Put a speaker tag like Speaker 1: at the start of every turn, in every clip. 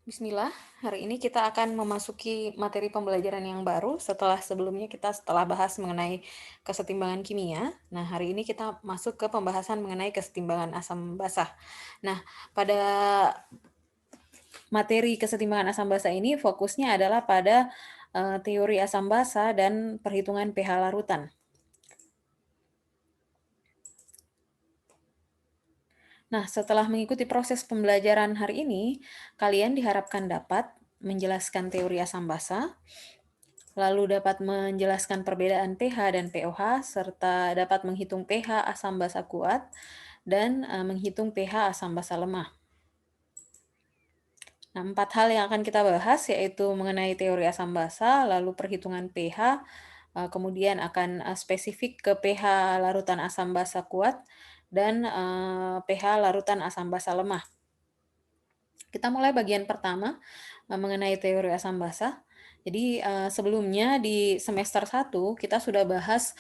Speaker 1: Bismillah, hari ini kita akan memasuki materi pembelajaran yang baru setelah bahas mengenai kesetimbangan kimia. Nah, hari ini kita masuk ke pembahasan mengenai kesetimbangan asam basa. Nah, pada materi kesetimbangan asam basa ini fokusnya adalah pada teori asam basa dan perhitungan pH larutan. Nah, setelah mengikuti proses pembelajaran hari ini, kalian diharapkan dapat menjelaskan teori asam basa, lalu dapat menjelaskan perbedaan pH dan pOH, serta dapat menghitung pH asam basa kuat, dan menghitung pH asam basa lemah. Nah, 4 hal yang akan kita bahas yaitu mengenai teori asam basa, lalu perhitungan pH, kemudian akan spesifik ke pH larutan asam basa kuat, dan pH larutan asam basa lemah. Kita mulai bagian pertama mengenai teori asam basa. Jadi sebelumnya di semester 1 kita sudah bahas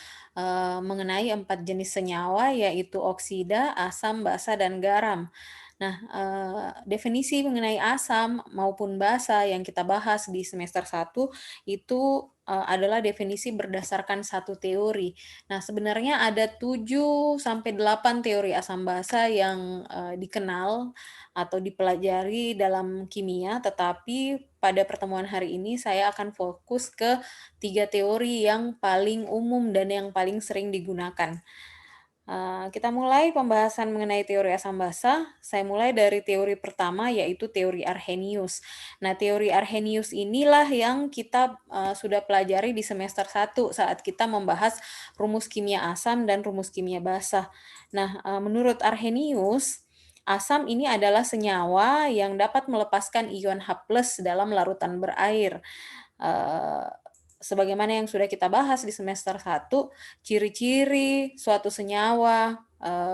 Speaker 1: mengenai 4 jenis senyawa yaitu oksida, asam, basa, dan garam. Nah, definisi mengenai asam maupun basa yang kita bahas di semester 1 itu adalah definisi berdasarkan satu teori. Nah, sebenarnya ada 7 sampai 8 teori asam basa yang dikenal atau dipelajari dalam kimia, tetapi pada pertemuan hari ini saya akan fokus ke 3 teori yang paling umum dan yang paling sering digunakan. Kita mulai pembahasan mengenai teori asam basa. Saya mulai dari teori pertama yaitu teori Arrhenius. Nah, teori Arrhenius inilah yang kita sudah pelajari di semester 1 saat kita membahas rumus kimia asam dan rumus kimia basa. Nah, menurut Arrhenius, asam ini adalah senyawa yang dapat melepaskan ion H+ dalam larutan berair. Eee, Sebagaimana yang sudah kita bahas di semester 1, ciri-ciri suatu senyawa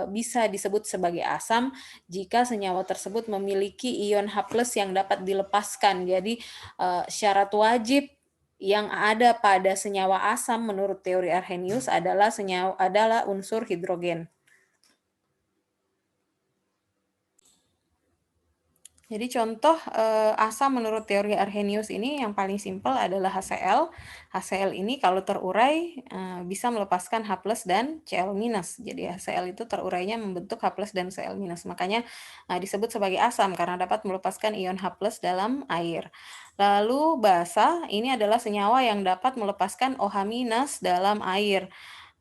Speaker 1: bisa disebut sebagai asam jika senyawa tersebut memiliki ion H+ yang dapat dilepaskan. Jadi, syarat wajib yang ada pada senyawa asam menurut teori Arrhenius adalah unsur hidrogen. Jadi contoh asam menurut teori Arrhenius ini yang paling simpel adalah HCl. HCl ini kalau terurai bisa melepaskan H+ dan Cl-. Jadi HCl itu terurainya membentuk H+ dan Cl-. Makanya disebut sebagai asam karena dapat melepaskan ion H+ dalam air. Lalu basa ini adalah senyawa yang dapat melepaskan OH- dalam air.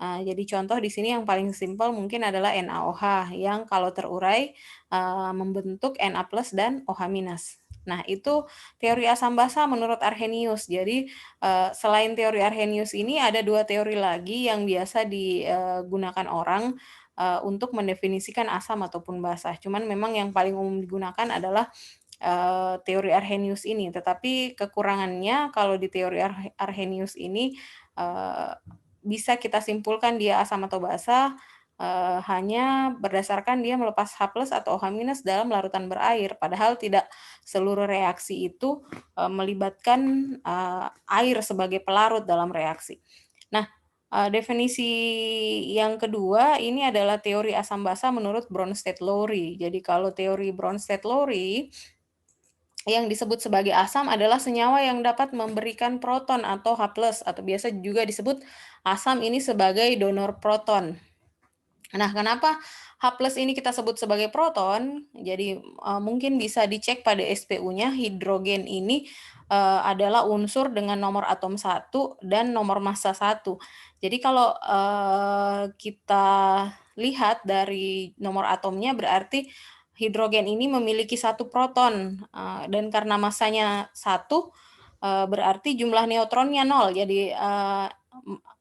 Speaker 1: Jadi contoh di sini yang paling simpel mungkin adalah NaOH yang kalau terurai membentuk Na+ dan OH-. Nah, itu teori asam basa menurut Arrhenius. Jadi, selain teori Arrhenius ini ada 2 teori lagi yang biasa digunakan orang untuk mendefinisikan asam ataupun basa. Cuman memang yang paling umum digunakan adalah teori Arrhenius ini. Tetapi kekurangannya kalau di teori Arrhenius ini eee, bisa kita simpulkan dia asam atau basa hanya berdasarkan dia melepas H+ atau OH- dalam larutan berair, padahal tidak seluruh reaksi itu melibatkan air sebagai pelarut dalam reaksi. Nah, definisi yang kedua ini adalah teori asam basa menurut Bronsted-Lowry. Jadi kalau teori Bronsted-Lowry yang disebut sebagai asam adalah senyawa yang dapat memberikan proton atau H+ atau biasa juga disebut asam ini sebagai donor proton. Nah, kenapa H+ ini kita sebut sebagai proton? Jadi mungkin bisa dicek pada SPU-nya, hidrogen ini adalah unsur dengan nomor atom 1 dan nomor massa 1. Jadi kalau kita lihat dari nomor atomnya berarti hidrogen ini memiliki 1 proton dan karena massanya 1 berarti jumlah neutronnya 0. Jadi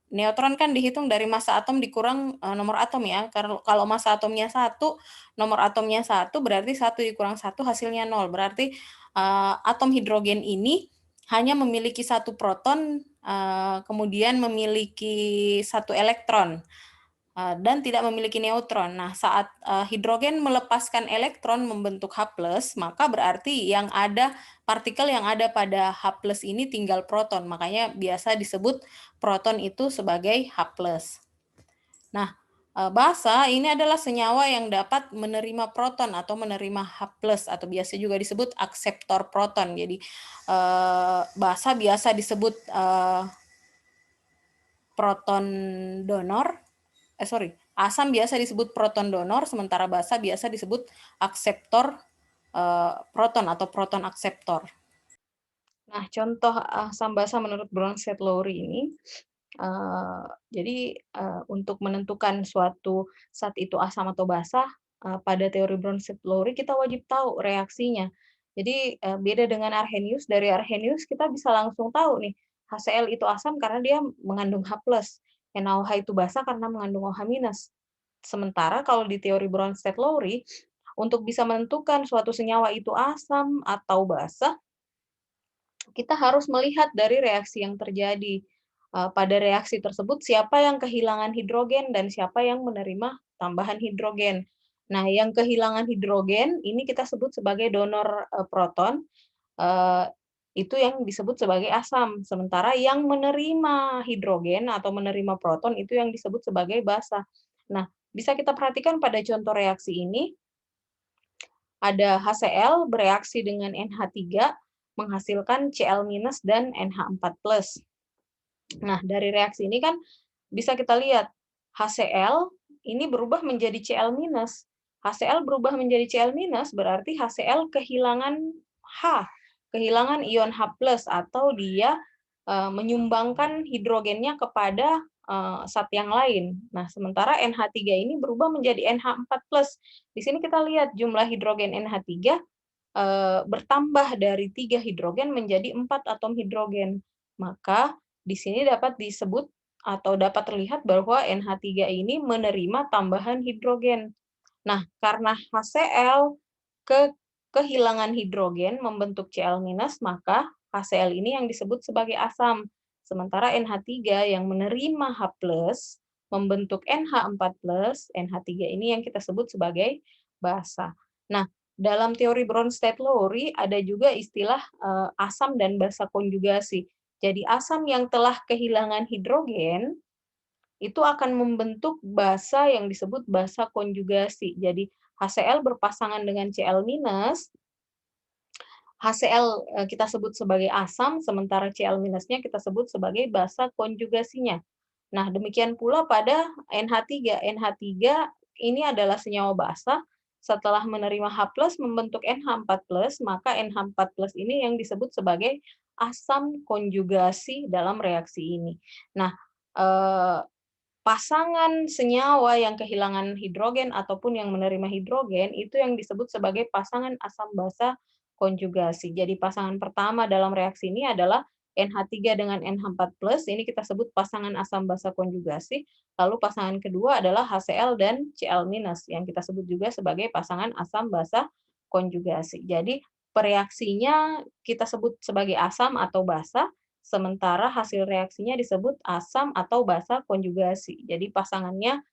Speaker 1: neutron kan dihitung dari massa atom dikurang nomor atom ya. Kalau massa atomnya 1, nomor atomnya 1 berarti 1 dikurang 1 hasilnya 0. Berarti atom hidrogen ini hanya memiliki 1 proton kemudian memiliki 1 elektron dan tidak memiliki neutron. Nah, saat hidrogen melepaskan elektron membentuk H+, maka berarti partikel yang ada pada H+ ini tinggal proton. Makanya biasa disebut proton itu sebagai H+. Nah, Basa ini adalah senyawa yang dapat menerima proton atau menerima H+ atau biasa juga disebut akseptor proton. Jadi, basa biasa disebut, proton donor, sorry, asam biasa disebut proton donor, sementara basa biasa disebut akseptor, proton atau proton akseptor. Nah, contoh asam basa menurut Bronsted-Lowry ini, jadi, untuk menentukan suatu zat itu asam atau basa, pada teori Bronsted-Lowry kita wajib tahu reaksinya. Jadi, beda dengan Arrhenius, dari Arrhenius kita bisa langsung tahu nih, HCl itu asam karena dia mengandung H+, NaOH itu basa karena mengandung OH-. Sementara kalau di teori Bronsted-Lowry, untuk bisa menentukan suatu senyawa itu asam atau basa, kita harus melihat dari reaksi yang terjadi. Pada reaksi tersebut siapa yang kehilangan hidrogen dan siapa yang menerima tambahan hidrogen. Nah, yang kehilangan hidrogen ini kita sebut sebagai donor proton, eee, itu yang disebut sebagai asam. Sementara yang menerima hidrogen atau menerima proton itu yang disebut sebagai basa. Nah, bisa kita perhatikan pada contoh reaksi ini, ada HCl bereaksi dengan NH3 menghasilkan Cl- dan NH4+. Nah, dari reaksi ini kan bisa kita lihat HCl ini berubah menjadi Cl-. HCl berubah menjadi Cl- berarti HCl kehilangan H, kehilangan ion H+ atau dia menyumbangkan hidrogennya kepada zat yang lain. Nah, sementara NH3 ini berubah menjadi NH4+. Di sini kita lihat jumlah hidrogen NH3 bertambah dari 3 hidrogen menjadi 4 atom hidrogen. Maka di sini dapat disebut atau dapat terlihat bahwa NH3 ini menerima tambahan hidrogen. Nah, karena HCl kehilangan hidrogen membentuk Cl-, maka HCl ini yang disebut sebagai asam. Sementara NH3 yang menerima H+ membentuk NH4+, NH3 ini yang kita sebut sebagai basa. Nah, dalam teori Bronsted-Lowry ada juga istilah asam dan basa konjugasi. Jadi asam yang telah kehilangan hidrogen itu akan membentuk basa yang disebut basa konjugasi. Jadi HCl berpasangan dengan Cl-, HCl kita sebut sebagai asam, sementara Cl-nya kita sebut sebagai basa konjugasinya. Nah, demikian pula pada NH3. NH3 ini adalah senyawa basa, setelah menerima H+ membentuk NH4+, maka NH4+ ini yang disebut sebagai asam konjugasi dalam reaksi ini. Nah, pasangan senyawa yang kehilangan hidrogen ataupun yang menerima hidrogen itu yang disebut sebagai pasangan asam basa konjugasi. Jadi pasangan pertama dalam reaksi ini adalah NH3 dengan NH4+, ini kita sebut pasangan asam basa konjugasi. Lalu pasangan kedua adalah HCl dan Cl- yang kita sebut juga sebagai pasangan asam basa konjugasi. Jadi pereaksinya kita sebut sebagai asam atau basa, sementara hasil reaksinya disebut asam atau basa konjugasi. Jadi pasangannya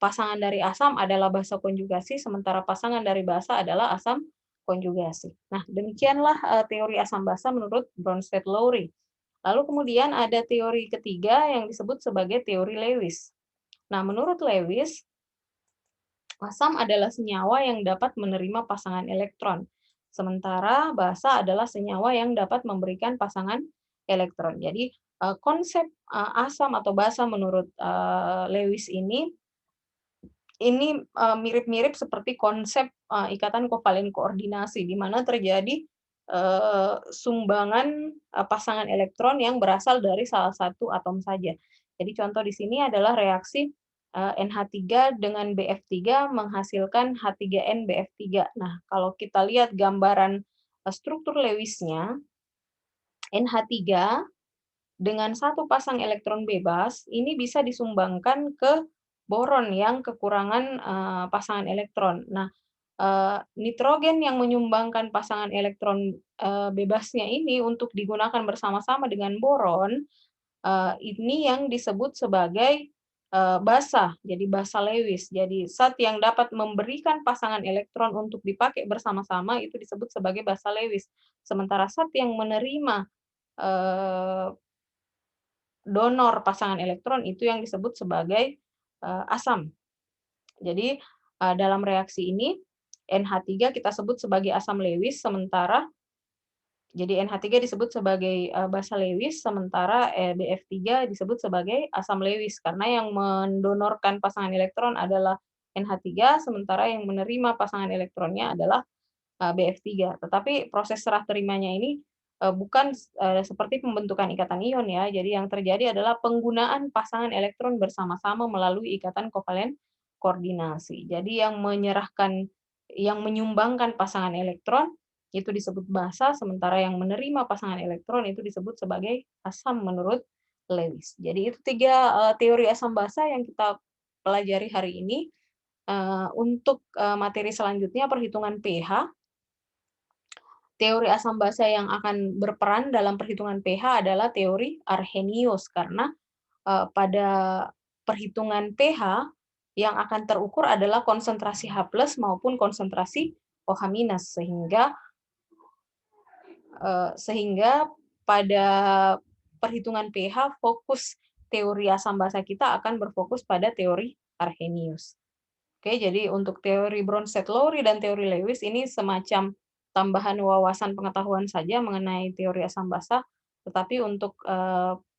Speaker 1: pasangan dari asam adalah basa konjugasi, sementara pasangan dari basa adalah asam konjugasi. Nah, demikianlah teori asam basa menurut Bronsted-Lowry. Lalu kemudian ada teori ketiga yang disebut sebagai teori Lewis. Nah, menurut Lewis, asam adalah senyawa yang dapat menerima pasangan elektron, sementara basa adalah senyawa yang dapat memberikan pasangan elektron. Jadi konsep asam atau basa menurut Lewis ini mirip-mirip seperti konsep ikatan kovalen koordinasi, di mana terjadi sumbangan pasangan elektron yang berasal dari salah satu atom saja. Jadi contoh di sini adalah reaksi NH3 dengan BF3 menghasilkan H3N BF3. Nah, kalau kita lihat gambaran struktur Lewis-nya, NH3 dengan satu pasang elektron bebas ini bisa disumbangkan ke boron yang kekurangan pasangan elektron. Nah, nitrogen yang menyumbangkan pasangan elektron bebasnya ini untuk digunakan bersama-sama dengan boron, ini yang disebut sebagai basa, jadi basa Lewis. Jadi zat yang dapat memberikan pasangan elektron untuk dipakai bersama-sama itu disebut sebagai basa Lewis. Sementara zat yang menerima donor pasangan elektron itu yang disebut sebagai
Speaker 2: asam. Jadi, dalam reaksi ini NH3 kita sebut sebagai asam Lewis, sementara jadi NH3 disebut sebagai, basa Lewis, sementara, BF3 disebut sebagai asam Lewis, karena yang mendonorkan pasangan elektron adalah NH3, sementara yang menerima pasangan elektronnya adalah BF3. Tetapi proses serah terimanya ini, bukan seperti pembentukan ikatan ion ya. Jadi yang terjadi adalah penggunaan pasangan elektron bersama-sama melalui ikatan kovalen koordinasi. Jadi yang menyumbangkan pasangan elektron itu disebut basa, sementara yang menerima pasangan elektron itu disebut sebagai asam menurut Lewis. Jadi itu 3 teori asam basa yang kita pelajari hari ini. Untuk, materi selanjutnya perhitungan pH. Teori asam basa yang akan berperan dalam perhitungan pH adalah teori Arrhenius, karena, pada perhitungan pH yang akan terukur adalah konsentrasi H+ maupun konsentrasi OH-, sehingga pada perhitungan pH fokus teori asam basa kita akan berfokus pada teori Arrhenius. Oke, jadi untuk teori Bronsted-Lowry dan teori Lewis ini semacam tambahan wawasan pengetahuan saja mengenai teori asam basa, tetapi untuk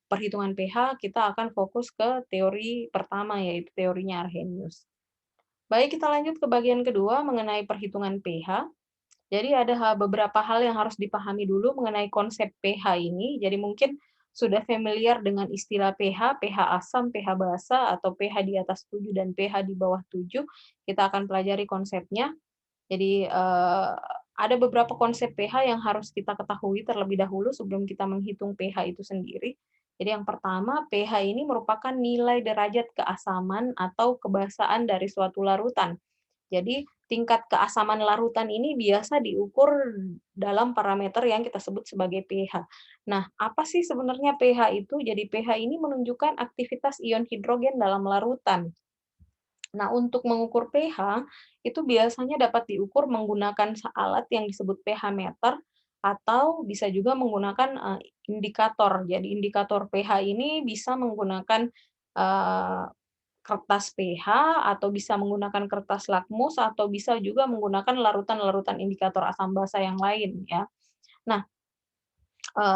Speaker 2: perhitungan pH kita akan fokus ke teori pertama, yaitu teorinya Arrhenius. Baik, kita lanjut ke bagian kedua mengenai perhitungan pH. Jadi ada beberapa hal yang harus dipahami dulu mengenai konsep pH ini. Jadi mungkin sudah familiar dengan istilah pH, pH asam, pH basa, atau pH di atas 7 dan pH di bawah 7. Kita akan pelajari konsepnya. Jadi ada beberapa konsep pH yang harus kita ketahui terlebih dahulu sebelum kita menghitung pH itu sendiri. Jadi yang pertama, pH ini merupakan nilai derajat keasaman atau kebasaan dari suatu larutan. Jadi tingkat keasaman larutan ini biasa diukur dalam parameter yang kita sebut sebagai pH. Nah, apa sih sebenarnya pH itu? Jadi pH ini menunjukkan aktivitas ion hidrogen dalam larutan. Nah, untuk mengukur pH, itu biasanya dapat diukur menggunakan alat yang disebut pH meter atau bisa juga menggunakan indikator. Jadi indikator pH ini bisa menggunakan eee, kertas pH atau bisa menggunakan kertas lakmus atau bisa juga menggunakan larutan-larutan indikator asam basa yang lain ya. Nah,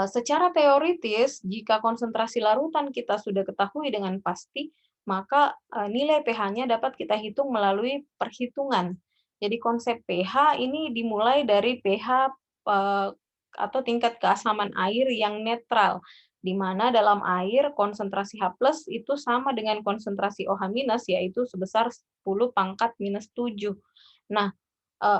Speaker 2: secara teoritis jika konsentrasi larutan kita sudah ketahui dengan pasti, maka, nilai pH-nya dapat kita hitung melalui perhitungan. Jadi konsep pH ini dimulai dari pH, atau tingkat keasaman air yang netral, di mana dalam air konsentrasi H+ itu sama dengan konsentrasi OH-, yaitu sebesar 10 pangkat minus 7. Nah,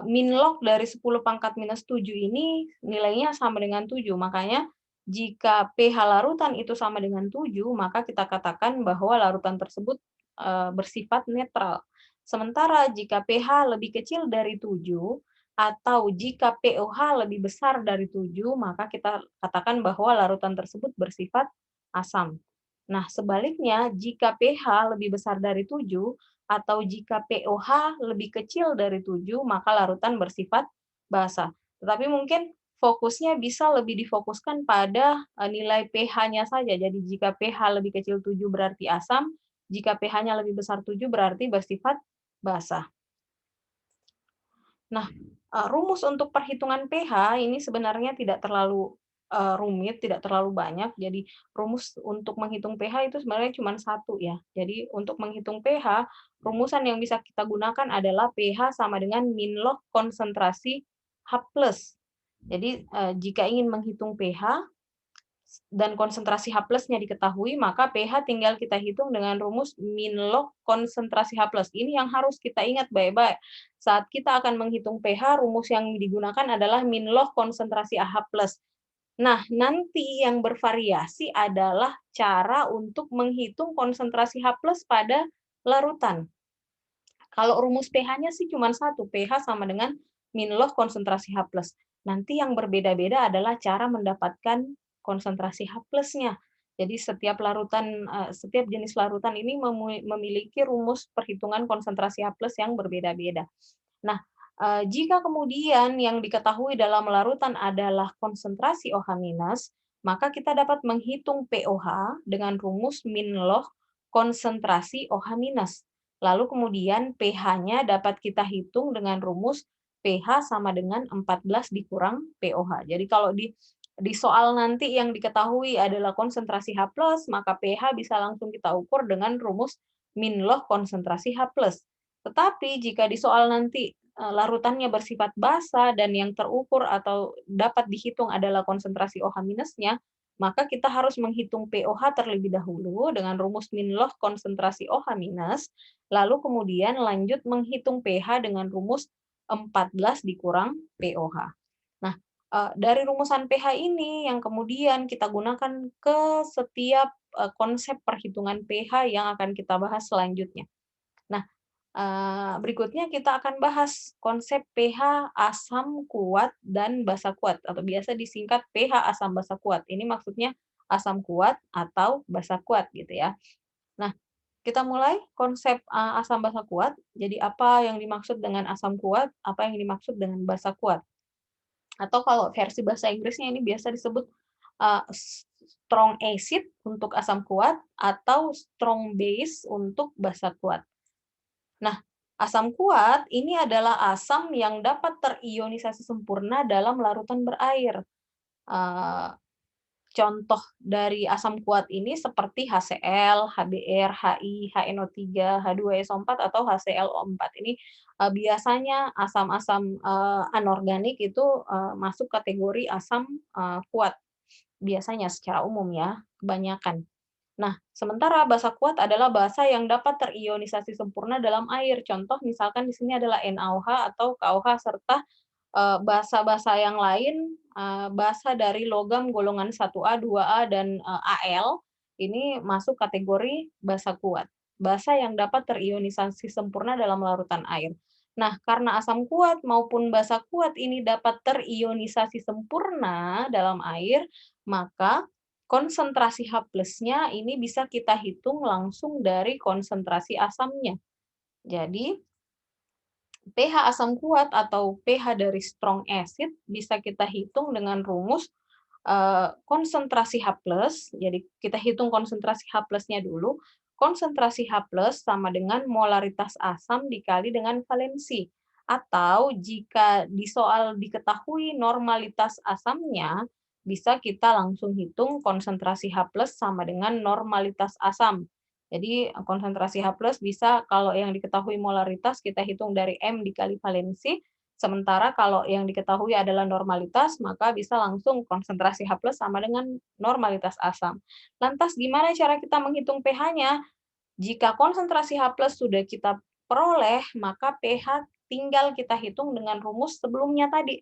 Speaker 2: min log dari 10 pangkat minus 7 ini nilainya sama dengan 7. Makanya jika pH larutan itu sama dengan 7, maka kita katakan bahwa larutan tersebut bersifat netral. Sementara jika pH lebih kecil dari 7 atau jika pOH lebih besar dari 7, maka kita katakan bahwa larutan tersebut bersifat asam. Nah, sebaliknya jika pH lebih besar dari 7 atau jika pOH lebih kecil dari 7, maka larutan bersifat basa. Tetapi mungkin fokusnya bisa lebih difokuskan pada nilai pH-nya saja. Jadi jika pH lebih kecil 7 berarti asam, jika pH-nya lebih besar 7 berarti bersifat basa. Nah, rumus untuk perhitungan pH ini sebenarnya tidak terlalu rumit, tidak terlalu banyak. Jadi rumus untuk menghitung pH itu sebenarnya cuma satu ya. Jadi untuk menghitung pH, rumusan yang bisa kita gunakan adalah pH sama dengan min log konsentrasi H+. Jadi jika ingin menghitung pH, dan konsentrasi H+-nya diketahui, maka pH tinggal kita hitung dengan rumus min log konsentrasi H+. Ini yang harus kita ingat baik-baik. Saat kita akan menghitung pH, rumus yang digunakan adalah min log konsentrasi H+. Nah, nanti yang bervariasi adalah cara untuk menghitung konsentrasi H+ pada larutan. Kalau rumus pH-nya sih cuma satu, pH sama dengan min log konsentrasi H+. Nanti yang berbeda-beda adalah cara mendapatkan konsentrasi H+-nya. Jadi setiap jenis larutan ini memiliki rumus perhitungan konsentrasi H+ yang berbeda-beda. Nah, jika kemudian yang diketahui dalam larutan adalah konsentrasi OH-, maka kita dapat menghitung pOH dengan rumus min log konsentrasi OH-. Lalu kemudian pH-nya dapat kita hitung dengan rumus pH sama dengan 14 dikurang pOH. Jadi kalau di soal nanti yang diketahui adalah konsentrasi H+, maka pH bisa langsung kita ukur dengan rumus min log konsentrasi H+. Tetapi jika di soal nanti larutannya bersifat basa dan yang terukur atau dapat dihitung adalah konsentrasi OH-nya, maka kita harus menghitung pOH terlebih dahulu dengan rumus min log konsentrasi OH-, lalu kemudian lanjut menghitung pH dengan rumus 14 dikurang pOH. Nah, dari rumusan pH ini yang kemudian kita gunakan ke setiap konsep perhitungan pH yang akan kita bahas selanjutnya. Nah, berikutnya kita akan bahas konsep pH asam kuat dan basa kuat atau biasa disingkat pH asam basa kuat. Ini maksudnya asam kuat atau basa kuat gitu ya. Nah, kita mulai konsep asam basa kuat. Jadi apa yang dimaksud dengan asam kuat, apa yang dimaksud dengan basa kuat. Atau kalau versi bahasa Inggrisnya ini biasa disebut strong acid untuk asam kuat atau strong base untuk basa kuat. Nah, asam kuat ini adalah asam yang dapat terionisasi sempurna dalam larutan berair. Eh, Contoh dari asam kuat ini seperti HCl, HBr, HI, HNO3, H2SO4 atau HClO4. Ini biasanya asam-asam anorganik itu masuk kategori asam kuat. Biasanya secara umum ya, kebanyakan. Nah, sementara basa kuat adalah basa yang dapat terionisasi sempurna dalam air. Contoh misalkan di sini adalah NaOH atau KOH serta basa-basa yang lain, basa dari logam golongan 1A, 2A, dan Al, ini masuk kategori basa kuat. Basa yang dapat terionisasi sempurna dalam larutan air. Nah, karena asam kuat maupun basa kuat ini dapat terionisasi sempurna dalam air, maka konsentrasi H+-nya ini bisa kita hitung langsung dari konsentrasi asamnya. Jadi, pH asam kuat atau pH dari strong acid bisa kita hitung dengan rumus konsentrasi H+, jadi kita hitung konsentrasi H+-nya dulu. Konsentrasi H+ sama dengan molaritas asam dikali dengan valensi. Atau jika di soal diketahui normalitas asamnya, bisa kita langsung hitung konsentrasi H+ sama dengan normalitas asam. Jadi konsentrasi H+ bisa kalau yang diketahui molaritas kita hitung dari M dikali valensi, sementara kalau yang diketahui adalah normalitas, maka bisa langsung konsentrasi H+ sama dengan normalitas asam. Lantas gimana cara kita menghitung pH-nya? Jika konsentrasi H+ sudah kita peroleh, maka pH tinggal kita hitung dengan rumus sebelumnya tadi.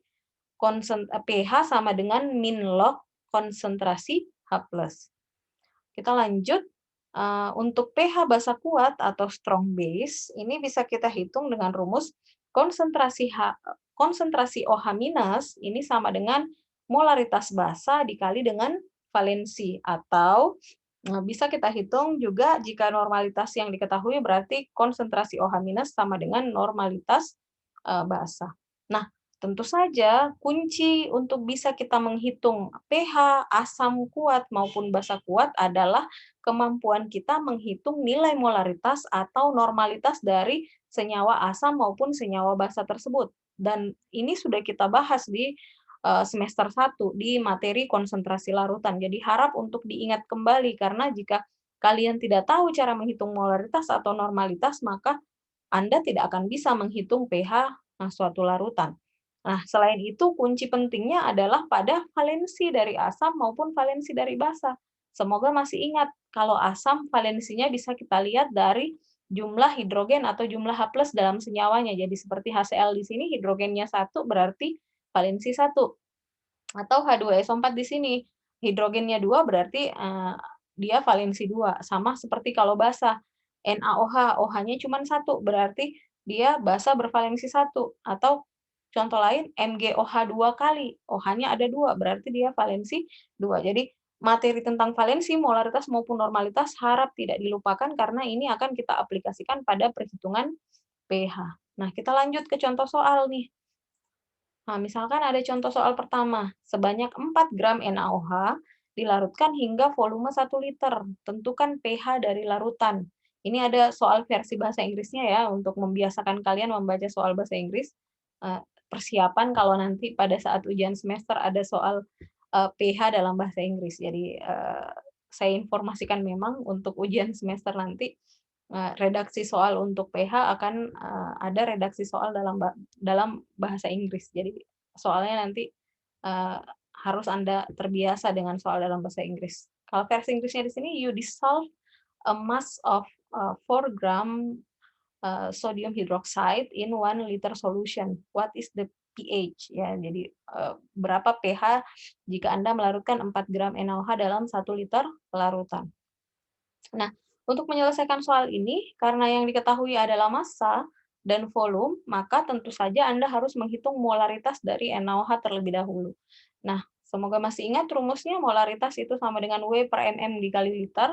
Speaker 2: pH sama dengan min log konsentrasi H+. Kita lanjut. Untuk pH basa kuat atau strong base, ini bisa kita hitung dengan rumus konsentrasi OH- ini sama dengan molaritas basa dikali dengan valensi. Atau bisa kita hitung juga jika normalitas yang diketahui berarti konsentrasi OH- sama dengan normalitas basa. Nah, tentu saja kunci untuk bisa kita menghitung pH asam kuat maupun basa kuat adalah kemampuan kita menghitung nilai molaritas atau normalitas dari senyawa asam maupun senyawa basa tersebut. Dan ini sudah kita bahas di semester 1 di materi konsentrasi larutan. Jadi harap untuk diingat kembali karena jika kalian tidak tahu cara menghitung molaritas atau normalitas, maka Anda tidak akan bisa menghitung pH suatu larutan. Nah, selain itu kunci pentingnya adalah pada valensi dari asam maupun valensi dari basa. Semoga masih ingat, kalau asam valensinya bisa kita lihat dari jumlah hidrogen atau jumlah H+ dalam senyawanya. Jadi seperti HCl di sini hidrogennya 1 berarti valensi 1. Atau H2SO4 di sini hidrogennya 2 berarti dia valensi 2. Sama seperti kalau basa. NaOH, OH-nya cuma 1 berarti dia basa bervalensi 1. Atau contoh lain, MgOH 2 kali, OH-nya ada 2, berarti dia valensi 2. Jadi, materi tentang valensi, molaritas maupun normalitas harap tidak dilupakan karena ini akan kita aplikasikan pada perhitungan pH. Nah, kita lanjut ke contoh soal nih. Nah, misalkan ada contoh soal pertama, sebanyak 4 gram NaOH dilarutkan hingga volume 1 liter. Tentukan pH dari larutan. Ini ada soal versi bahasa Inggrisnya ya, untuk membiasakan kalian membaca soal bahasa Inggris. Persiapan kalau nanti pada saat ujian semester ada soal pH dalam bahasa Inggris. Jadi saya informasikan memang untuk ujian semester nanti redaksi soal untuk pH akan ada redaksi soal dalam bahasa Inggris. Jadi soalnya nanti harus Anda terbiasa dengan soal dalam bahasa Inggris. Kalau versi Inggrisnya di sini, you dissolve a mass of 4 gram sodium hydroxide in 1 liter solution. What is the pH? Ya, jadi berapa pH jika Anda melarutkan 4 gram NaOH dalam 1 liter larutan. Nah, untuk menyelesaikan soal ini, karena yang diketahui adalah massa dan volume, maka tentu saja Anda harus menghitung molaritas dari NaOH terlebih dahulu. Nah, semoga masih ingat rumusnya, molaritas itu sama dengan W per mm dikali liter,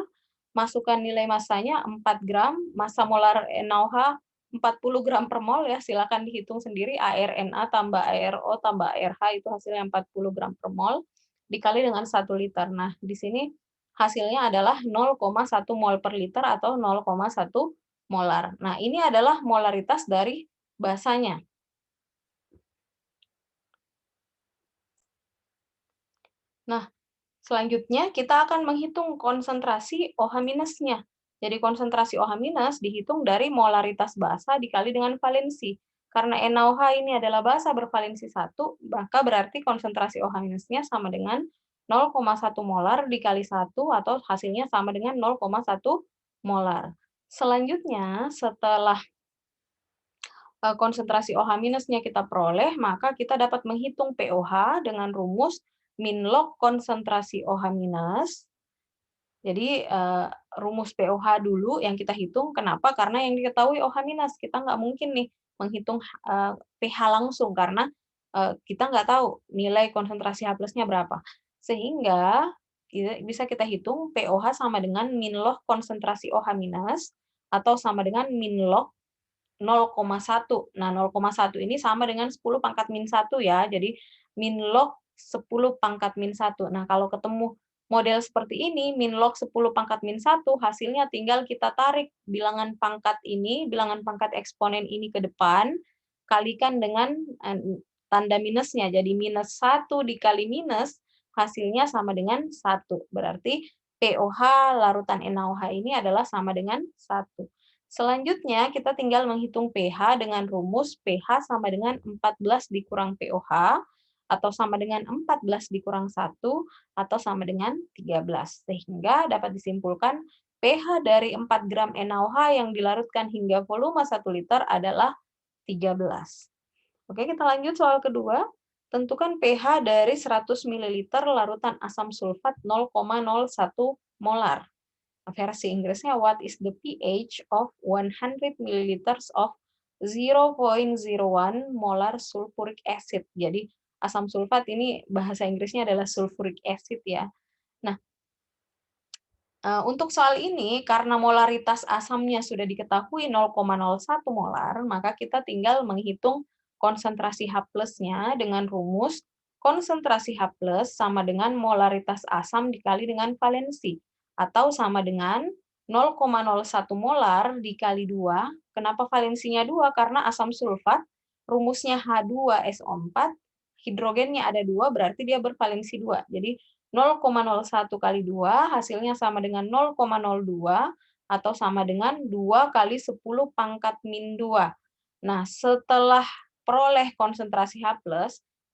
Speaker 2: masukkan nilai massanya 4 gram, massa molar NaOH 40 gram per mol ya, silakan dihitung sendiri, ARNA tambah ARO tambah ARH itu hasilnya 40 gram per mol, dikali dengan 1 liter. Nah, di sini hasilnya adalah 0,1 mol per liter atau 0,1 molar. Nah, ini adalah molaritas dari basanya. Nah, selanjutnya kita akan menghitung konsentrasi OH-nya. Jadi konsentrasi OH- dihitung dari molaritas basa dikali dengan valensi. Karena NaOH ini adalah basa bervalensi 1, maka berarti konsentrasi OH-nya sama dengan 0,1 molar dikali 1 atau hasilnya sama dengan 0,1 molar. Selanjutnya, setelah konsentrasi OH-nya kita peroleh, maka kita dapat menghitung POH dengan rumus min log konsentrasi OH-. Jadi rumus POH dulu yang kita hitung, kenapa? Karena yang diketahui OH-, kita nggak mungkin nih menghitung pH langsung, karena kita nggak tahu nilai konsentrasi H+-nya berapa. Sehingga bisa kita hitung POH sama dengan min log konsentrasi OH- atau sama dengan min log 0,1. Nah, 0,1 ini sama dengan 10 pangkat min 1 ya. Jadi min log 10 pangkat min 1. Nah, kalau ketemu model seperti ini, min log 10 pangkat min 1, hasilnya tinggal kita tarik bilangan pangkat ini, bilangan pangkat eksponen ini ke depan, kalikan dengan tanda minusnya. Jadi minus 1 dikali minus, hasilnya sama dengan 1. Berarti POH larutan NaOH ini adalah sama dengan 1. Selanjutnya, kita tinggal menghitung pH dengan rumus pH sama dengan 14 dikurang POH, atau sama dengan 14 dikurang 1, atau sama dengan 13. Sehingga dapat disimpulkan pH dari 4 gram NaOH yang dilarutkan hingga volume 1 liter adalah 13. Oke, kita lanjut soal kedua. Tentukan pH dari 100 ml larutan asam sulfat 0,01 molar. Versi Inggrisnya, what is the pH of 100 ml of 0,01 molar sulfuric acid. Jadi asam sulfat ini bahasa Inggrisnya adalah sulfuric acid ya. Nah, untuk soal ini karena molaritas asamnya sudah diketahui 0,01 molar, maka kita tinggal menghitung konsentrasi H+-nya dengan rumus konsentrasi H+ sama dengan molaritas asam dikali dengan valensi, atau sama dengan 0,01 molar dikali 2. Kenapa valensinya 2? Karena asam sulfat rumusnya H2SO4, hidrogennya ada 2, berarti dia bervalensi 2. Jadi 0,01 kali 2 hasilnya sama dengan 0,02 atau sama dengan 2 kali 10 pangkat min 2. Nah, setelah peroleh konsentrasi H+,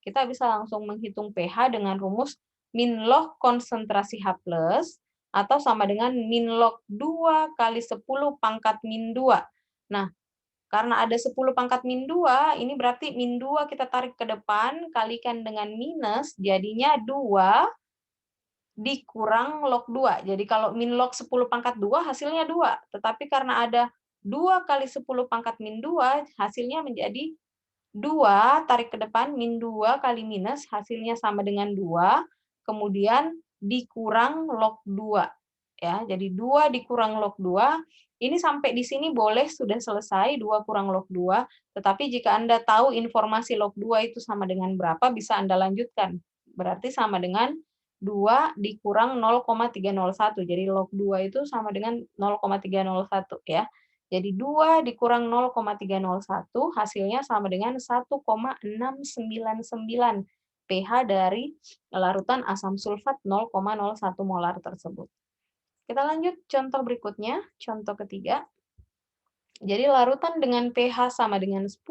Speaker 2: kita bisa langsung menghitung pH dengan rumus min log konsentrasi H+, atau sama dengan min log 2 kali 10 pangkat min 2. Nah, karena ada 10 pangkat min 2, ini berarti min 2 kita tarik ke depan, kalikan dengan minus, jadinya 2 dikurang log 2. Jadi kalau min log 10 pangkat 2 hasilnya 2. Tetapi karena ada 2 kali 10 pangkat min 2, hasilnya menjadi 2, tarik ke depan, min 2 kali minus, hasilnya sama dengan 2, kemudian dikurang log 2. Ya, jadi 2 dikurang log 2, ini sampai di sini boleh sudah selesai, 2 kurang log 2, tetapi jika Anda tahu informasi log 2 itu sama dengan berapa, bisa Anda lanjutkan. Berarti sama dengan 2 dikurang 0,301. Jadi log 2 itu sama dengan 0,301 ya. Jadi 2 dikurang 0,301 hasilnya sama dengan 1,699 pH dari larutan asam sulfat 0,01 molar tersebut. Kita lanjut contoh berikutnya, contoh ketiga. Jadi larutan dengan pH sama dengan 10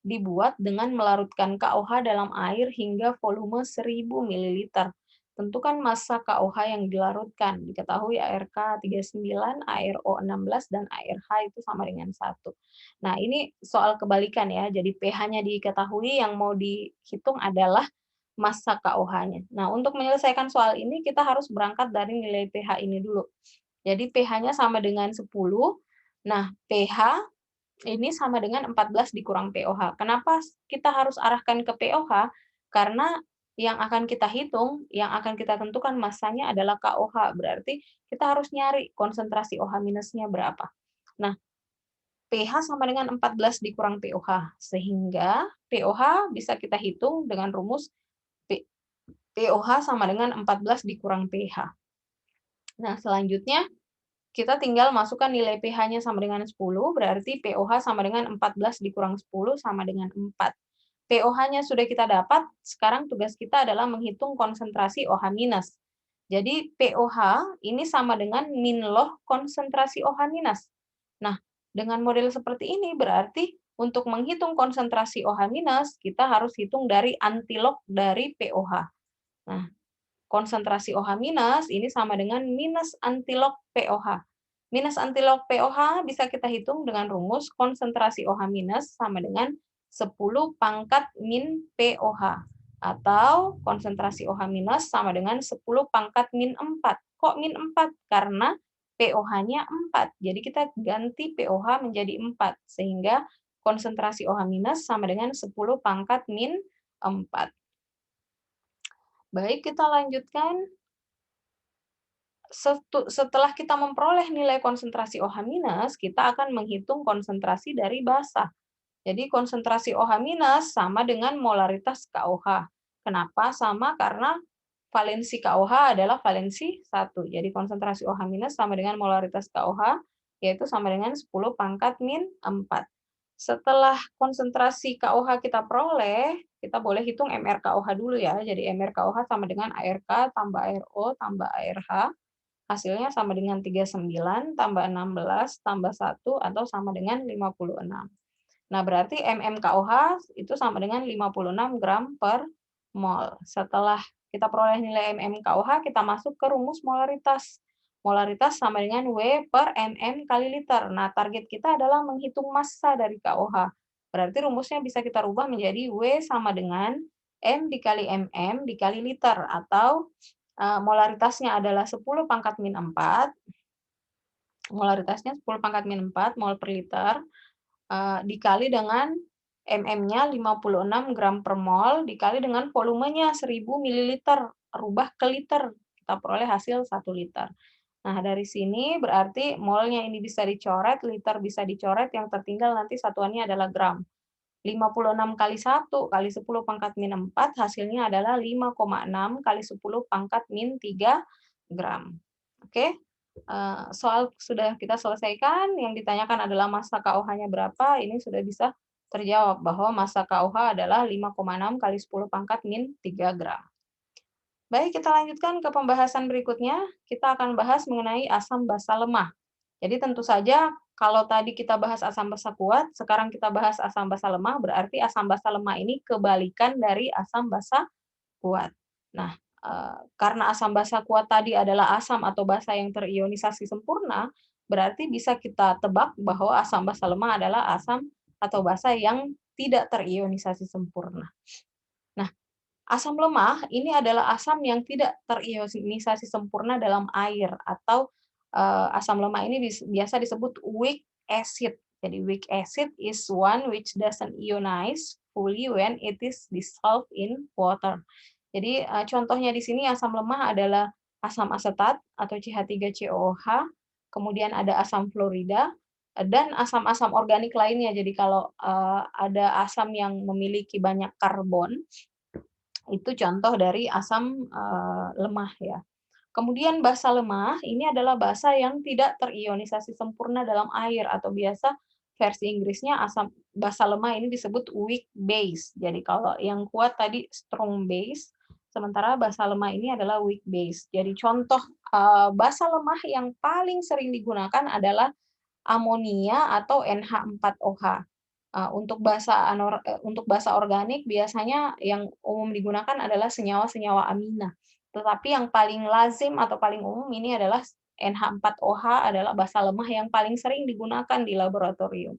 Speaker 2: dibuat dengan melarutkan KOH dalam air hingga volume 1000 ml. Tentukan massa KOH yang dilarutkan. Diketahui ARK 39, ARO 16, dan ARH itu sama dengan 1. Nah, ini soal kebalikan ya. Jadi pH-nya diketahui, yang mau dihitung adalah massa KOH-nya. Nah, untuk menyelesaikan soal ini kita harus berangkat dari nilai pH ini dulu. Jadi pH-nya sama dengan 10. Nah, pH ini sama dengan 14 dikurang POH. Kenapa kita harus arahkan ke POH? Karena yang akan kita hitung, yang akan kita tentukan massanya adalah KOH. Berarti kita harus nyari konsentrasi OH minusnya berapa. Nah, pH sama dengan 14 dikurang POH. Sehingga POH bisa kita hitung dengan rumus POH sama dengan 14 dikurang pH. Nah, selanjutnya kita tinggal masukkan nilai pH-nya sama dengan 10, berarti POH sama dengan 14 dikurang 10 sama dengan 4. POH-nya sudah kita dapat, sekarang tugas kita adalah menghitung konsentrasi OH minus. Jadi POH ini sama dengan min log konsentrasi OH minus. Nah, dengan model seperti ini berarti untuk menghitung konsentrasi OH minus, kita harus hitung dari antilog dari POH. Nah, konsentrasi OH minus ini sama dengan minus antilog POH. Minus antilog POH bisa kita hitung dengan rumus konsentrasi OH minus sama dengan 10 pangkat min POH. Atau konsentrasi OH minus sama dengan 10 pangkat min 4. Kok min 4? Karena POH-nya 4. Jadi kita ganti POH menjadi 4. Sehingga konsentrasi OH minus sama dengan 10 pangkat min 4. Baik, kita lanjutkan. Setelah kita memperoleh nilai konsentrasi OH-, kita akan menghitung konsentrasi dari basa. Jadi konsentrasi OH- sama dengan molaritas KOH. Kenapa sama? Karena valensi KOH adalah valensi 1. Jadi konsentrasi OH- sama dengan molaritas KOH, yaitu sama dengan 10 pangkat min 4. Setelah konsentrasi KOH kita peroleh, kita boleh hitung MRKOH dulu ya. Jadi MRKOH sama dengan ARK tambah ARO tambah ARH. Hasilnya sama dengan 39 tambah 16 tambah 1 atau sama dengan 56. Nah, berarti MMKOH itu sama dengan 56 gram per mol. Setelah kita peroleh nilai MMKOH, kita masuk ke rumus molaritas. Molaritas sama dengan W per MM kali liter. Nah, target kita adalah menghitung massa dari KOH. Berarti rumusnya bisa kita rubah menjadi W sama dengan M dikali MM dikali liter. Atau molaritasnya adalah 10 pangkat min 4, molaritasnya 10 pangkat min 4 mol per liter, dikali dengan MM-nya 56 gram per mol, dikali dengan volumenya 1000 ml, rubah ke liter, kita peroleh hasil 1 liter. Nah, dari sini berarti molnya ini bisa dicoret, liter bisa dicoret, yang tertinggal nanti satuannya adalah gram. 56 kali 1 kali 10 pangkat min 4 hasilnya adalah 5,6 kali 10 pangkat min 3 gram. Oke, soal sudah kita selesaikan, yang ditanyakan adalah massa KOH-nya berapa, ini sudah bisa terjawab bahwa massa KOH adalah 5,6 kali 10 pangkat min 3 gram. Baik, kita lanjutkan ke pembahasan berikutnya, kita akan bahas mengenai asam basa lemah. Jadi tentu saja kalau tadi kita bahas asam basa kuat, sekarang kita bahas asam basa lemah, berarti asam basa lemah ini kebalikan dari asam basa kuat. Nah, karena asam basa kuat tadi adalah asam atau basa yang terionisasi sempurna, berarti bisa kita tebak bahwa asam basa lemah adalah asam atau basa yang tidak terionisasi sempurna. Nah, asam lemah ini adalah asam yang tidak terionisasi sempurna dalam air, atau asam lemah ini biasa disebut weak acid. Jadi weak acid is one which doesn't ionize fully when it is dissolved in water. Jadi contohnya di sini asam lemah adalah asam asetat atau CH3COOH, kemudian ada asam fluorida, dan asam-asam organik lainnya. Jadi kalau ada asam yang memiliki banyak karbon, Itu contoh dari asam lemah ya. Kemudian basa lemah ini adalah basa yang tidak terionisasi sempurna dalam air, atau biasa versi Inggrisnya basa lemah ini disebut weak base. Jadi kalau yang kuat tadi strong base, sementara basa lemah ini adalah weak base. Jadi contoh basa lemah yang paling sering digunakan adalah amonia atau NH4OH. Untuk basa organik biasanya yang umum digunakan adalah senyawa-senyawa amina. Tetapi yang paling lazim atau paling umum ini adalah NH4OH, adalah basa lemah yang paling sering digunakan di laboratorium.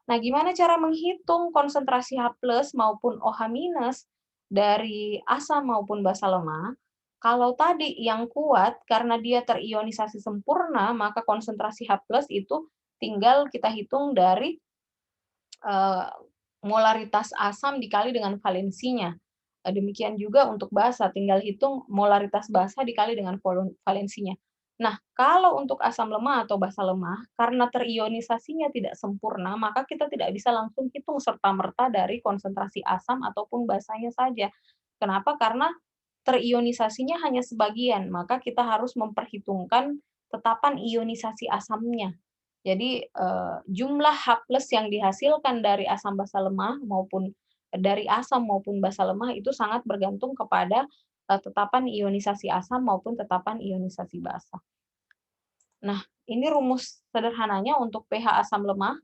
Speaker 2: Nah, gimana cara menghitung konsentrasi H+ maupun OH- dari asam maupun basa lemah? Kalau tadi yang kuat karena dia terionisasi sempurna, maka konsentrasi H+ itu tinggal kita hitung dari molaritas asam dikali dengan valensinya. Demikian juga untuk basa, tinggal hitung molaritas basa dikali dengan valensinya. Nah, kalau untuk asam lemah atau basa lemah, karena terionisasinya tidak sempurna, maka kita tidak bisa langsung hitung serta-merta dari konsentrasi asam ataupun basanya saja. Kenapa? Karena terionisasinya hanya sebagian, maka kita harus memperhitungkan tetapan ionisasi asamnya. Jadi, jumlah H+ yang dihasilkan dari asam basa lemah maupun dari asam maupun basa lemah itu sangat bergantung kepada, tetapan ionisasi asam maupun tetapan ionisasi basa. Nah, ini rumus sederhananya untuk pH asam lemah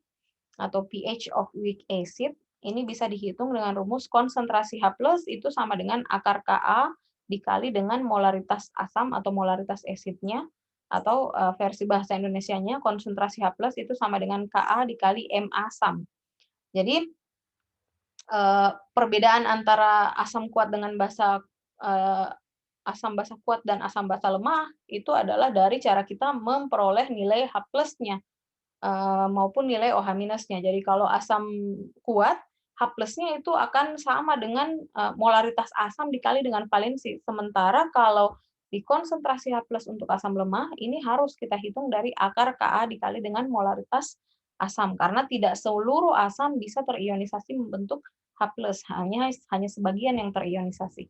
Speaker 2: atau pH of weak acid, ini bisa dihitung dengan rumus konsentrasi H+ itu sama dengan akar Ka dikali dengan molaritas asam atau molaritas asidnya, atau versi bahasa Indonesianya konsentrasi H+ itu sama dengan Ka dikali M asam. Jadi perbedaan antara asam kuat dengan asam basa kuat dan asam basa lemah itu adalah dari cara kita memperoleh nilai H+-nya maupun nilai OH-nya. Jadi kalau asam kuat, H+-nya itu akan sama dengan molaritas asam dikali dengan valensi. Sementara kalau di konsentrasi H+ untuk asam lemah, ini harus kita hitung dari akar Ka dikali dengan molaritas asam, karena tidak seluruh asam bisa terionisasi membentuk H+, hanya sebagian yang terionisasi.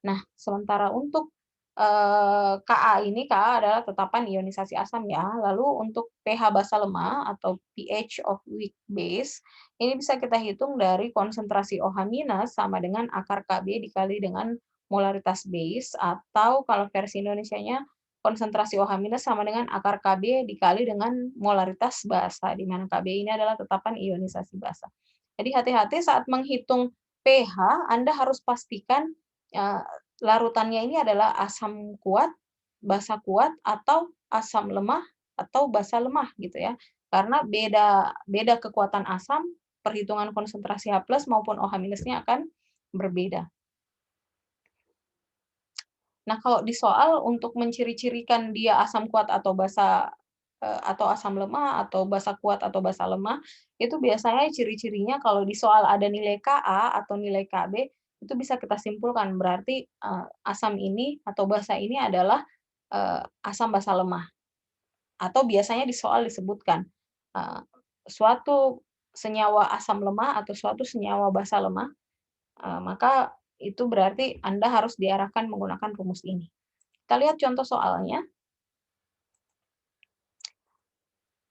Speaker 2: Nah, sementara untuk Ka adalah tetapan ionisasi asam ya. Lalu untuk pH basa lemah atau pH of weak base, ini bisa kita hitung dari konsentrasi OH- sama dengan akar Kb dikali dengan molaritas base, atau kalau versi Indonesianya konsentrasi OH- sama dengan akar Kb dikali dengan molaritas basa, di mana Kb ini adalah tetapan ionisasi basa. Jadi hati-hati saat menghitung pH, Anda harus pastikan larutannya ini adalah asam kuat, basa kuat, atau asam lemah, atau basa lemah gitu ya. Karena beda kekuatan asam, perhitungan konsentrasi H+ maupun OH- akan berbeda. Nah, kalau di soal untuk menciri-cirikan dia asam kuat atau atau asam lemah, atau basa kuat atau basa lemah, itu biasanya ciri-cirinya kalau di soal ada nilai Ka atau nilai Kb, itu bisa kita simpulkan berarti, asam ini atau basa ini adalah, asam basa lemah. Atau biasanya di soal disebutkan, suatu senyawa asam lemah atau suatu senyawa basa lemah, maka itu berarti Anda harus diarahkan menggunakan rumus ini. Kita lihat contoh soalnya.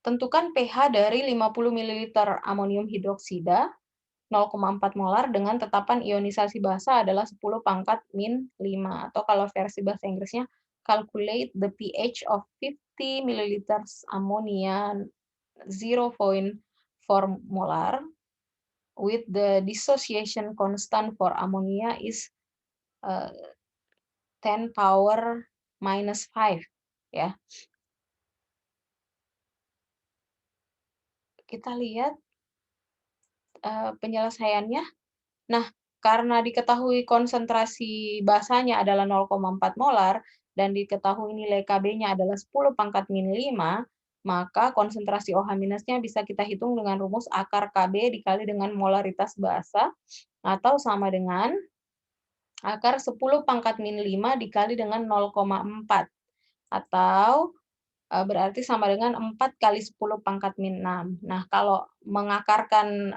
Speaker 2: Tentukan pH dari 50 ml amonium hidroksida 0,4 molar dengan tetapan ionisasi basa adalah 10 pangkat min 5, atau kalau versi bahasa Inggrisnya calculate the pH of 50 ml ammonia 0,4 molar with the dissociation constant for ammonia is 10 power minus 5 ya. Kita lihat penyelesaiannya. Nah, karena diketahui konsentrasi basanya adalah 0,4 molar dan diketahui nilai Kb-nya adalah 10 pangkat min 5, maka konsentrasi OH- bisa kita hitung dengan rumus akar Kb dikali dengan molaritas basa, atau sama dengan akar 10 pangkat min 5 dikali dengan 0,4, atau berarti sama dengan 4 kali 10 pangkat min 6. Nah, kalau mengakarkan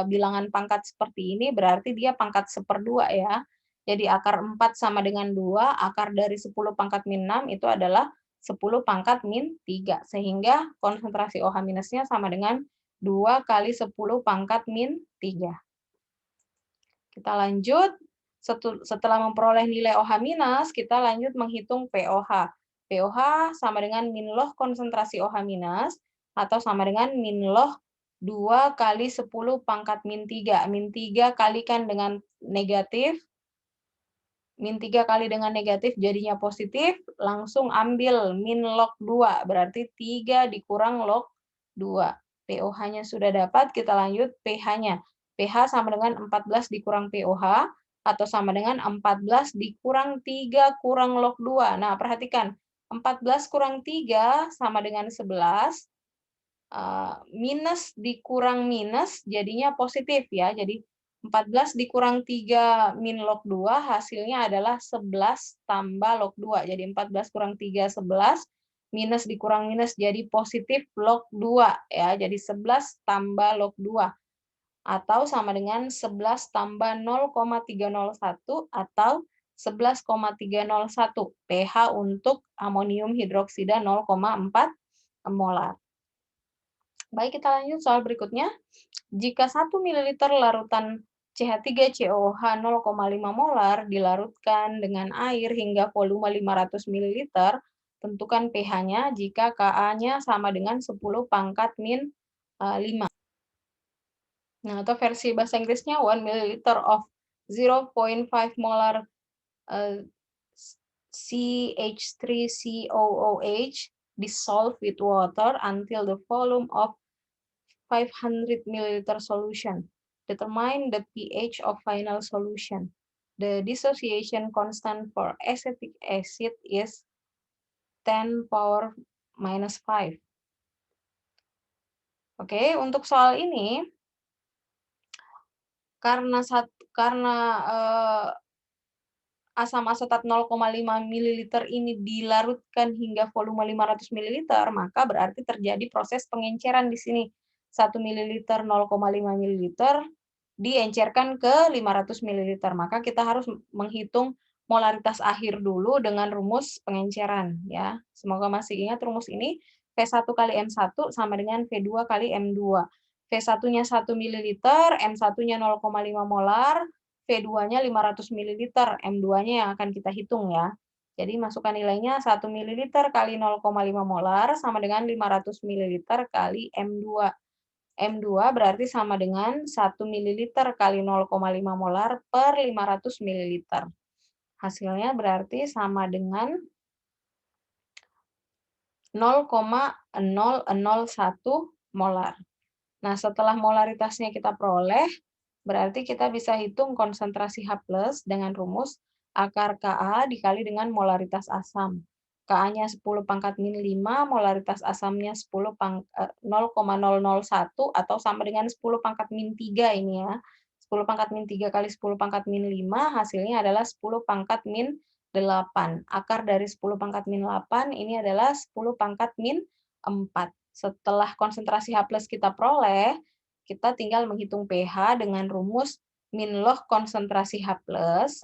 Speaker 2: bilangan pangkat seperti ini berarti dia pangkat 1/2 ya. Jadi akar 4 sama dengan 2, akar dari 10 pangkat min 6 itu adalah 10 pangkat min 3. Sehingga konsentrasi OH minusnya sama dengan 2 kali 10 pangkat min 3. Kita lanjut, setelah memperoleh nilai OH minus, kita lanjut menghitung POH. POH sama dengan min log konsentrasi OH minus, atau sama dengan min log 2 kali 10 pangkat min 3. Min 3 kalikan dengan negatif, min 3 kali dengan negatif jadinya positif, langsung ambil min log 2, berarti 3 dikurang log 2. POH-nya sudah dapat, kita lanjut pH-nya. pH sama dengan 14 dikurang POH, atau sama dengan 14 dikurang 3 kurang log 2. Nah, perhatikan, 14 kurang 3 sama dengan 11, minus dikurang minus jadinya positif ya. Jadi 14 dikurang 3 min log 2 hasilnya adalah 11 tambah log 2. Jadi 14 kurang 3, 11, minus dikurang minus jadi positif log 2 ya. Jadi 11 tambah log 2 atau sama dengan 11 tambah 0,301 atau 11,301 pH untuk amonium hidroksida 0,4 molar. Baik, kita lanjut soal berikutnya. Jika 1 ml larutan CH3COOH 0,5 molar dilarutkan dengan air hingga volume 500 ml, tentukan pH-nya jika Ka-nya sama dengan 10 pangkat min 5. Nah, atau versi bahasa Inggrisnya 1 ml of 0,5 molar CH3COOH dissolved with water until the volume of 500 ml solution. Determine the pH of final solution. The dissociation constant for acetic acid is 10 power minus 5. Oke, untuk soal ini karena asam asetat 0,5 ml ini dilarutkan hingga volume 500 ml, maka berarti terjadi proses pengenceran di sini. 1 ml 0,5 ml diencerkan ke 500 ml. Maka kita harus menghitung molaritas akhir dulu dengan rumus pengenceran ya. Semoga masih ingat rumus ini. V1 kali M1 sama dengan V2 kali M2. V1-nya 1 ml, M1-nya 0,5 molar, V2-nya 500 ml, M2-nya yang akan kita hitung ya. Jadi masukkan nilainya 1 ml kali 0,5 molar sama dengan 500 ml kali M2. M2 berarti sama dengan 1 ml kali 0,5 molar per 500 ml. Hasilnya berarti sama dengan 0,001 molar. Nah, setelah molaritasnya kita peroleh, berarti kita bisa hitung konsentrasi H+ dengan rumus akar Ka dikali dengan molaritas asam. Ka-nya 10 pangkat min 5, molaritas asamnya 0,001 atau sama dengan 10 pangkat min 3 ini ya. 10 pangkat min 3 kali 10 pangkat min 5 hasilnya adalah 10 pangkat min 8. Akar dari 10 pangkat min 8 ini adalah 10 pangkat min 4. Setelah konsentrasi H+ kita peroleh, kita tinggal menghitung pH dengan rumus min log konsentrasi H+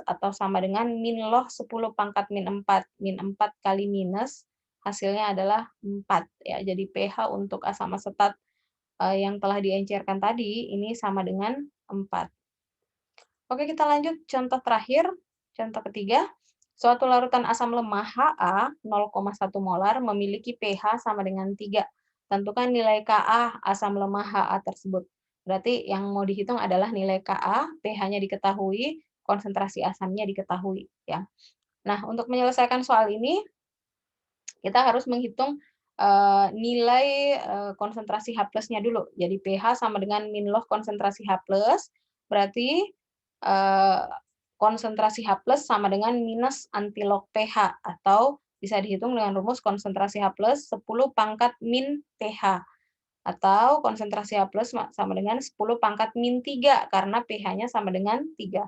Speaker 2: atau sama dengan min log 10 pangkat min 4. Min 4 kali minus, hasilnya adalah 4. Ya, jadi pH untuk asam asetat yang telah diencerkan tadi, ini sama dengan 4. Oke, kita lanjut contoh terakhir. Contoh ketiga, suatu larutan asam lemah Ha 0,1 molar memiliki pH sama dengan 3. Tentukan nilai Ka asam lemah Ha tersebut. Berarti yang mau dihitung adalah nilai Ka, pH-nya diketahui, konsentrasi asamnya diketahui. Ya. Nah, untuk menyelesaikan soal ini, kita harus menghitung nilai konsentrasi H+-nya dulu. Jadi pH sama dengan min log konsentrasi H+, berarti konsentrasi H+ sama dengan minus antilog pH, atau bisa dihitung dengan rumus konsentrasi H+ 10 pangkat min pH, atau konsentrasi H+ sama dengan 10 pangkat min 3, karena pH-nya sama dengan 3.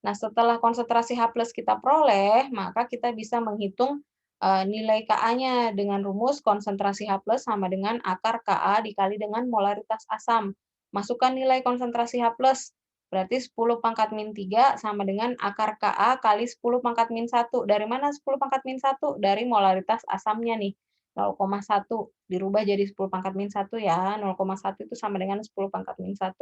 Speaker 2: Nah, setelah konsentrasi H+ kita peroleh, maka kita bisa menghitung nilai Ka-nya dengan rumus konsentrasi H+ sama dengan akar Ka dikali dengan molaritas asam. Masukkan nilai konsentrasi H+, Berarti 10 pangkat min 3 sama dengan akar Ka kali 10 pangkat min 1. Dari mana 10 pangkat min 1? Dari molaritas asamnya nih, 0,1. Dirubah jadi 10 pangkat min 1 ya, 0,1 itu sama dengan 10 pangkat min 1.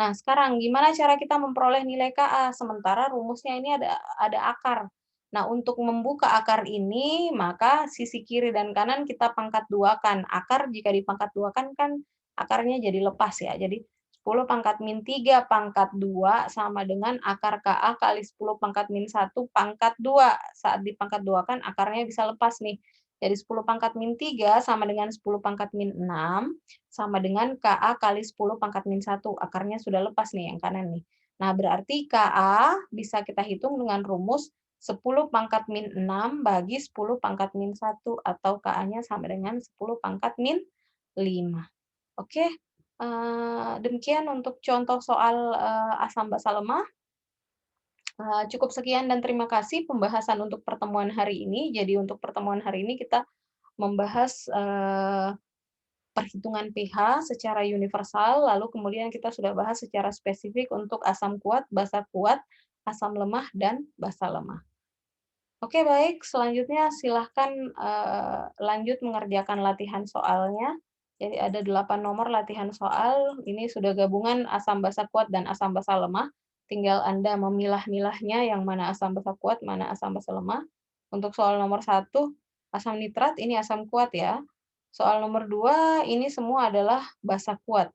Speaker 2: Nah, sekarang gimana cara kita memperoleh nilai Ka? Sementara rumusnya ini ada akar. Nah, untuk membuka akar ini, maka sisi kiri dan kanan kita pangkat duakan. Akar jika dipangkat duakan kan akarnya jadi lepas ya. Jadi 10 pangkat min 3 pangkat 2 sama dengan akar Ka kali 10 pangkat min 1 pangkat 2. Saat dipangkat duakan akarnya bisa lepas nih. Jadi 10 pangkat min 3 sama dengan 10 pangkat min 6 sama dengan Ka kali 10 pangkat min 1. Akarnya sudah lepas nih yang kanan nih. Nah, berarti Ka bisa kita hitung dengan rumus 10 pangkat min 6 bagi 10 pangkat min 1 atau Ka-nya sama dengan 10 pangkat min 5. Oke, demikian untuk contoh soal, asam basa lemah. Cukup sekian dan terima kasih pembahasan untuk pertemuan hari ini. Jadi untuk pertemuan hari ini kita membahas, perhitungan pH secara universal, lalu kemudian kita sudah bahas secara spesifik untuk asam kuat, basa kuat, asam lemah, dan basa lemah. Oke, baik. Selanjutnya silahkan lanjut mengerjakan latihan soalnya. Jadi ada 8 nomor latihan soal. Ini sudah gabungan asam basa kuat dan asam basa lemah. Tinggal Anda memilah-milahnya yang mana asam basa kuat, mana asam basa lemah. Untuk soal nomor 1, asam nitrat ini asam kuat ya. Soal nomor 2, ini semua adalah basa kuat.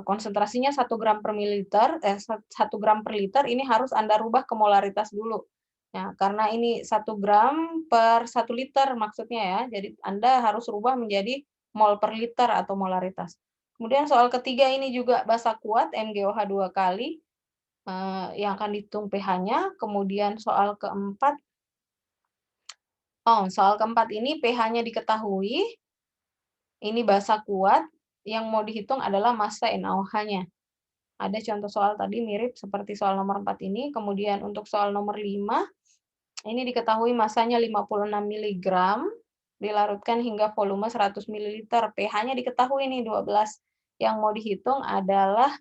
Speaker 2: Konsentrasinya 1 gram per mililiter, 1 gram per liter ini harus Anda rubah ke molaritas dulu. Nah, karena ini 1 gram per 1 liter maksudnya ya, jadi Anda harus rubah menjadi mol per liter atau molaritas. Kemudian soal ketiga ini juga basa kuat, MgOH 2 kali, yang akan dihitung pH-nya. Kemudian soal keempat ini pH-nya diketahui, ini basa kuat, yang mau dihitung adalah massa NaOH-nya. Ada contoh soal tadi mirip seperti soal nomor 4 ini. Kemudian untuk soal nomor 5, ini diketahui massanya 56 mg, dilarutkan hingga volume 100 ml. pH-nya diketahui nih 12. Yang mau dihitung adalah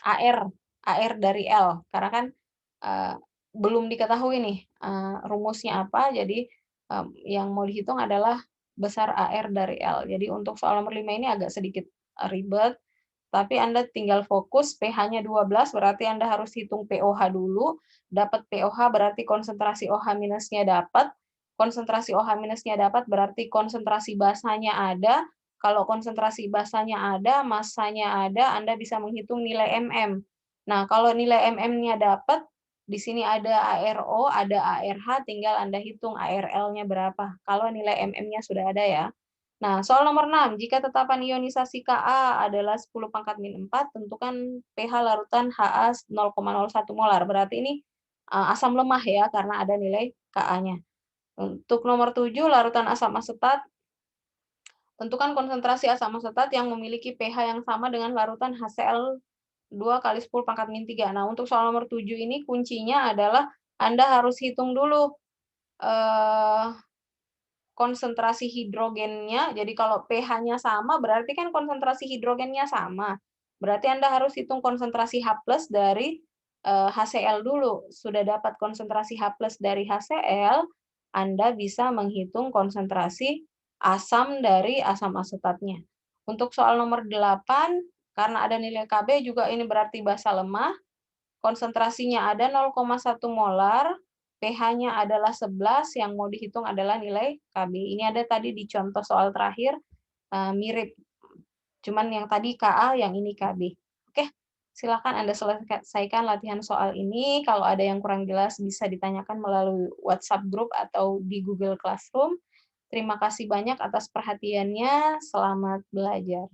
Speaker 2: AR dari L. Karena kan belum diketahui nih rumusnya apa, jadi yang mau dihitung adalah besar AR dari L. Jadi untuk soal nomor 5 ini agak sedikit ribet, tapi Anda tinggal fokus pH-nya 12, berarti Anda harus hitung pOH dulu. Dapat pOH berarti konsentrasi OH minusnya dapat. Konsentrasi OH minusnya dapat berarti konsentrasi basanya ada. Kalau konsentrasi basanya ada, massanya ada, Anda bisa menghitung nilai MM. Nah, kalau nilai MM-nya dapat, di sini ada ARO, ada ARH, tinggal Anda hitung ARL-nya berapa. Kalau nilai MM-nya sudah ada ya. Nah, soal nomor 6, jika tetapan ionisasi Ka adalah 10 pangkat min 4, tentukan pH larutan Ha 0,01 molar. Berarti ini asam lemah ya, karena ada nilai Ka-nya. Untuk nomor 7, larutan asam asetat, tentukan konsentrasi asam asetat yang memiliki pH yang sama dengan larutan HCl 2 kali 10 pangkat min 3. Nah, untuk soal nomor 7 ini kuncinya adalah Anda harus hitung dulu konsentrasi hidrogennya. Jadi kalau pH-nya sama, berarti kan konsentrasi hidrogennya sama. Berarti Anda harus hitung konsentrasi H+ dari HCl dulu. Sudah dapat konsentrasi H+ dari HCl, Anda bisa menghitung konsentrasi asam dari asam asetatnya. Untuk soal nomor 8, karena ada nilai Kb juga ini berarti basa lemah. Konsentrasinya ada 0,1 molar, pH-nya adalah 11, yang mau dihitung adalah nilai Kb. Ini ada tadi di contoh soal terakhir, mirip. Cuman yang tadi Ka, yang ini Kb. Oke, silakan Anda selesaikan latihan soal ini. Kalau ada yang kurang jelas bisa ditanyakan melalui WhatsApp group atau di Google Classroom. Terima kasih banyak atas perhatiannya. Selamat belajar.